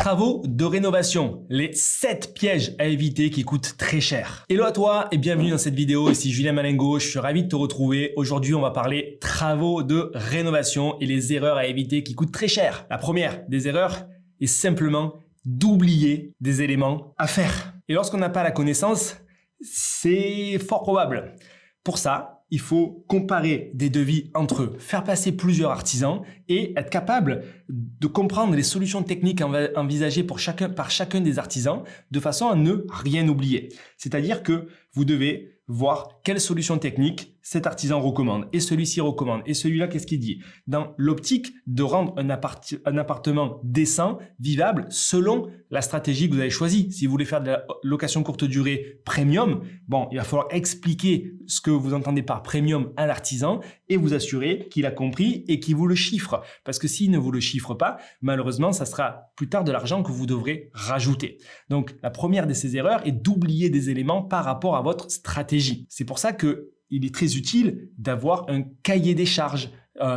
Travaux de rénovation, les 7 pièges à éviter qui coûtent très cher. Hello à toi et bienvenue dans cette vidéo, ici Julien Malingo, je suis ravi de te retrouver. Aujourd'hui, on va parler travaux de rénovation et les erreurs à éviter qui coûtent très cher. La première des erreurs est simplement d'oublier des éléments à faire. Et lorsqu'on n'a pas la connaissance, c'est fort probable. Pour ça, il faut comparer des devis entre eux, faire passer plusieurs artisans et être capable de comprendre les solutions techniques envisagées par chacun des artisans de façon à ne rien oublier. C'est-à-dire que vous devez voir quelle solution technique cet artisan recommande et celui-ci recommande et celui-là qu'est-ce qu'il dit dans l'optique de rendre un appartement décent, vivable selon la stratégie que vous avez choisie. Si vous voulez faire de la location courte durée premium, bon, il va falloir expliquer ce que vous entendez par premium à l'artisan et vous assurer qu'il a compris et qu'il vous le chiffre. Parce que s'il ne vous le chiffre pas, malheureusement, ça sera plus tard de l'argent que vous devrez rajouter. Donc, la première de ces erreurs est d'oublier des éléments par rapport à votre stratégie. C'est pour ça que il est très utile d'avoir un cahier des charges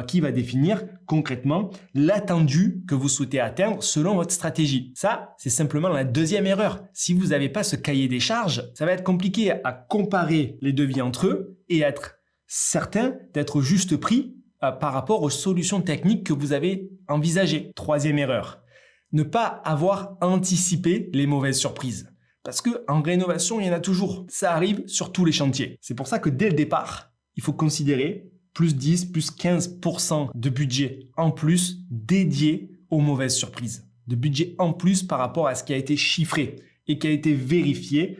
qui va définir concrètement l'attendu que vous souhaitez atteindre selon votre stratégie. Ça, c'est simplement la deuxième erreur. Si vous n'avez pas ce cahier des charges, ça va être compliqué à comparer les devis entre eux et être certain d'être au juste prix par rapport aux solutions techniques que vous avez envisagées. Troisième erreur, ne pas avoir anticipé les mauvaises surprises. Parce qu'en rénovation, il y en a toujours. Ça arrive sur tous les chantiers. C'est pour ça que dès le départ, il faut considérer plus 10, plus 15% de budget en plus dédié aux mauvaises surprises. De budget en plus par rapport à ce qui a été chiffré et qui a été vérifié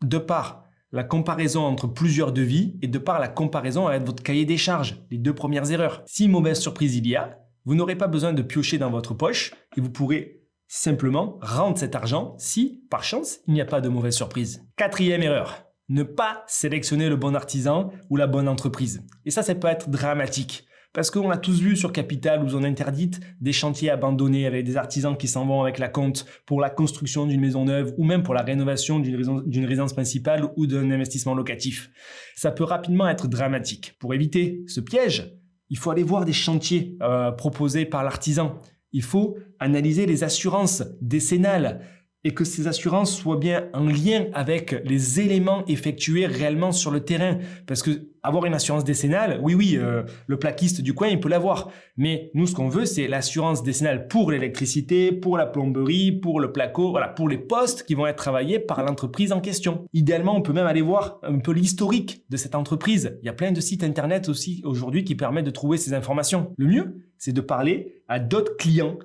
de par la comparaison entre plusieurs devis et de par la comparaison avec votre cahier des charges, les deux premières erreurs. Si mauvaise surprise il y a, vous n'aurez pas besoin de piocher dans votre poche et vous pourrez simplement rendre cet argent si, par chance, il n'y a pas de mauvaise surprise. Quatrième erreur, ne pas sélectionner le bon artisan ou la bonne entreprise. Et ça peut être dramatique. Parce qu'on a tous vu sur Capital ou Zone Interdite des chantiers abandonnés avec des artisans qui s'en vont avec la compte pour la construction d'une maison neuve ou même pour la rénovation d'une résidence principale ou d'un investissement locatif. Ça peut rapidement être dramatique. Pour éviter ce piège, il faut aller voir des chantiers proposés par l'artisan. Il faut analyser les assurances décennales et que ces assurances soient bien en lien avec les éléments effectués réellement sur le terrain. Parce que avoir une assurance décennale, oui, le plaquiste du coin, il peut l'avoir. Mais nous, ce qu'on veut, c'est l'assurance décennale pour l'électricité, pour la plomberie, pour le placo, voilà, pour les postes qui vont être travaillés par l'entreprise en question. Idéalement, on peut même aller voir un peu l'historique de cette entreprise. Il y a plein de sites internet aussi aujourd'hui qui permettent de trouver ces informations. Le mieux, c'est de parler à d'autres clients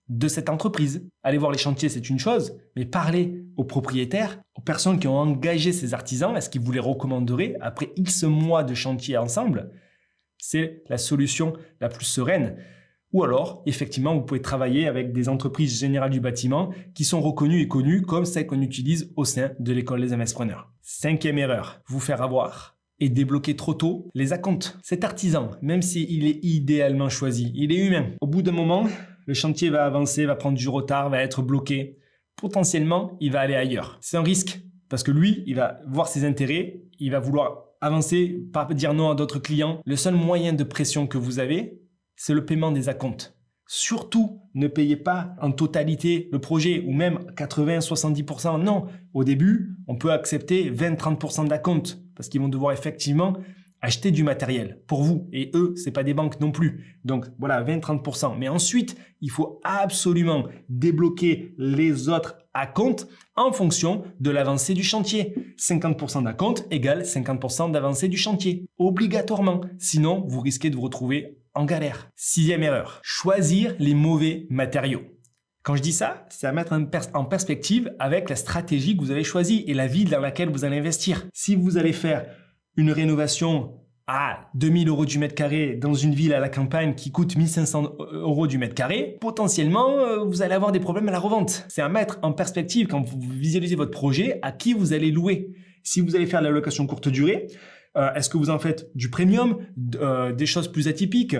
de cette entreprise. Aller voir les chantiers, c'est une chose, mais parler aux propriétaires, aux personnes qui ont engagé ces artisans, est-ce qu'ils vous les recommanderaient après X mois de chantier ensemble? C'est la solution la plus sereine. Ou alors, effectivement, vous pouvez travailler avec des entreprises générales du bâtiment qui sont reconnues et connues comme celles qu'on utilise au sein de l'école des MS-preneurs. Cinquième erreur, vous faire avoir et débloquer trop tôt les acomptes. Cet artisan, même s'il est idéalement choisi, il est humain. Au bout d'un moment, le chantier va avancer, va prendre du retard, va être bloqué. Potentiellement, il va aller ailleurs. C'est un risque parce que lui, il va voir ses intérêts, il va vouloir avancer, pas dire non à d'autres clients. Le seul moyen de pression que vous avez, c'est le paiement des acomptes. Surtout, ne payez pas en totalité le projet ou même 80-70%. Non, au début, on peut accepter 20-30% d'acompte parce qu'ils vont devoir effectivement acheter du matériel pour vous. Et eux, c'est pas des banques non plus. Donc voilà, 20-30%. Mais ensuite, il faut absolument débloquer les autres acomptes en fonction de l'avancée du chantier. 50% d'acompte égale 50% d'avancée du chantier. Obligatoirement. Sinon, vous risquez de vous retrouver en galère. Sixième erreur, choisir les mauvais matériaux. Quand je dis ça, c'est à mettre en perspective avec la stratégie que vous avez choisie et la ville dans laquelle vous allez investir. Si vous allez faire une rénovation à 2000 € du mètre carré dans une ville à la campagne qui coûte 1500 € du mètre carré, potentiellement, vous allez avoir des problèmes à la revente. C'est à mettre en perspective quand vous visualisez votre projet à qui vous allez louer. Si vous allez faire de la location courte durée, est-ce que vous en faites du premium, des choses plus atypiques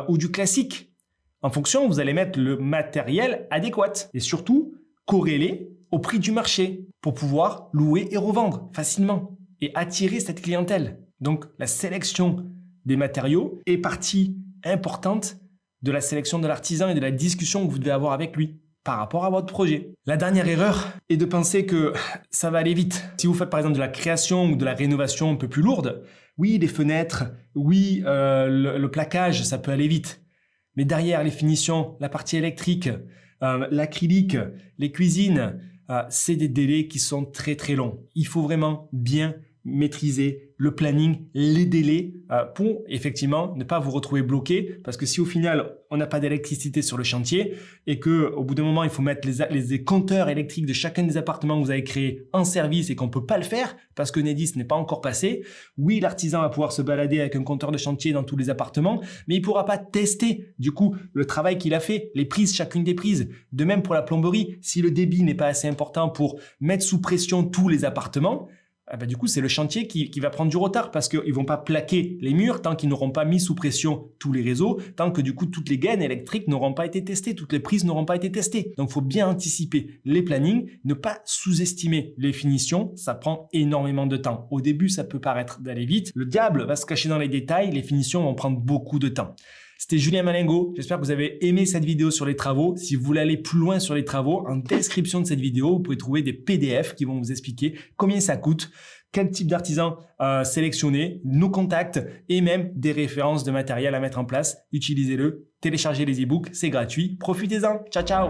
ou du classique? En fonction, vous allez mettre le matériel adéquat et surtout corrélé au prix du marché pour pouvoir louer et revendre facilement et attirer cette clientèle. Donc, la sélection des matériaux est partie importante de la sélection de l'artisan et de la discussion que vous devez avoir avec lui. par rapport à votre projet. La dernière erreur est de penser que ça va aller vite. Si vous faites par exemple de la création ou de la rénovation un peu plus lourde, oui, les fenêtres, oui, le plaquage, ça peut aller vite. Mais derrière, les finitions, la partie électrique, l'acrylique, les cuisines, c'est des délais qui sont très très longs. Il faut vraiment bien maîtriser le planning, les délais pour effectivement ne pas vous retrouver bloqué, parce que si au final on n'a pas d'électricité sur le chantier et que au bout d'un moment il faut mettre les compteurs électriques de chacun des appartements que vous avez créés en service et qu'on peut pas le faire parce que Enedis n'est pas encore passé, oui, l'artisan va pouvoir se balader avec un compteur de chantier dans tous les appartements, mais il pourra pas tester du coup le travail qu'il a fait, les prises, chacune des prises. De même pour la plomberie, si le débit n'est pas assez important pour mettre sous pression tous les appartements, du coup, c'est le chantier qui va prendre du retard parce qu'ils ne vont pas plaquer les murs tant qu'ils n'auront pas mis sous pression tous les réseaux, tant que du coup, toutes les gaines électriques n'auront pas été testées, toutes les prises n'auront pas été testées. Donc, il faut bien anticiper les plannings, ne pas sous-estimer les finitions, ça prend énormément de temps. Au début, ça peut paraître d'aller vite. Le diable va se cacher dans les détails, les finitions vont prendre beaucoup de temps. C'était Julien Malingo, j'espère que vous avez aimé cette vidéo sur les travaux. Si vous voulez aller plus loin sur les travaux, en description de cette vidéo, vous pouvez trouver des PDF qui vont vous expliquer combien ça coûte, quel type d'artisan sélectionner, nos contacts et même des références de matériel à mettre en place. Utilisez-le, téléchargez les e-books, c'est gratuit. Profitez-en, ciao ciao.